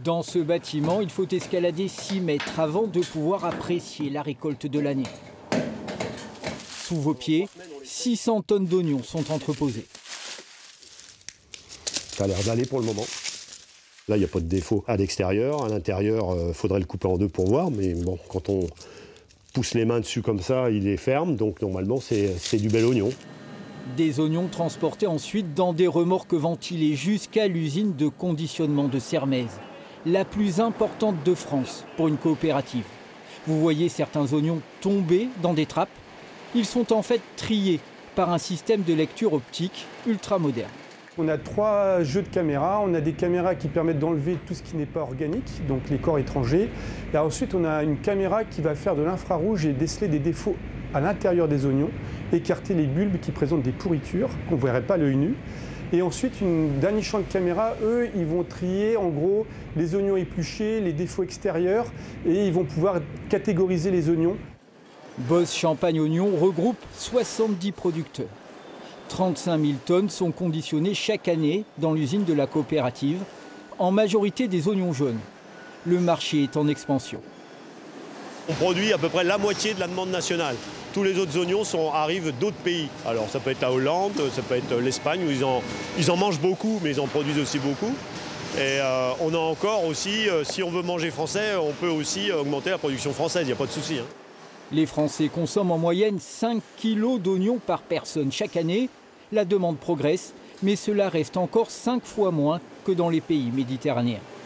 Dans ce bâtiment, il faut escalader 6 mètres avant de pouvoir apprécier la récolte de l'année. Sous vos pieds, 600 tonnes d'oignons sont entreposées. Ça a l'air d'aller pour le moment. Là, il n'y a pas de défaut à l'extérieur. À l'intérieur, il faudrait le couper en deux pour voir. Mais bon, quand on pousse les mains dessus comme ça, il est ferme. Donc normalement, c'est du bel oignon. Des oignons transportés ensuite dans des remorques ventilées jusqu'à l'usine de conditionnement de Sermaize, la plus importante de France pour une coopérative. Vous voyez certains oignons tomber dans des trappes. Ils sont en fait triés par un système de lecture optique ultra moderne. On a 3 jeux de caméras. On a des caméras qui permettent d'enlever tout ce qui n'est pas organique, donc les corps étrangers. Et ensuite, on a une caméra qui va faire de l'infrarouge et déceler des défauts à l'intérieur des oignons, écarter les bulbes qui présentent des pourritures qu'on ne verrait pas à l'œil nu. Et ensuite, un dernier champ de caméra, eux, ils vont trier en gros les oignons épluchés, les défauts extérieurs, et ils vont pouvoir catégoriser les oignons. Boss Champagne Oignon regroupe 70 producteurs. 35 000 tonnes sont conditionnées chaque année dans l'usine de la coopérative, en majorité des oignons jaunes. Le marché est en expansion. On produit à peu près la moitié de la demande nationale. Tous les autres oignons arrivent d'autres pays. Alors ça peut être la Hollande, ça peut être l'Espagne, où ils en mangent beaucoup, mais ils en produisent aussi beaucoup. Et on a encore aussi, si on veut manger français, on peut aussi augmenter la production française, il n'y a pas de souci. Les Français consomment en moyenne 5 kilos d'oignons par personne chaque année. La demande progresse, mais cela reste encore 5 fois moins que dans les pays méditerranéens.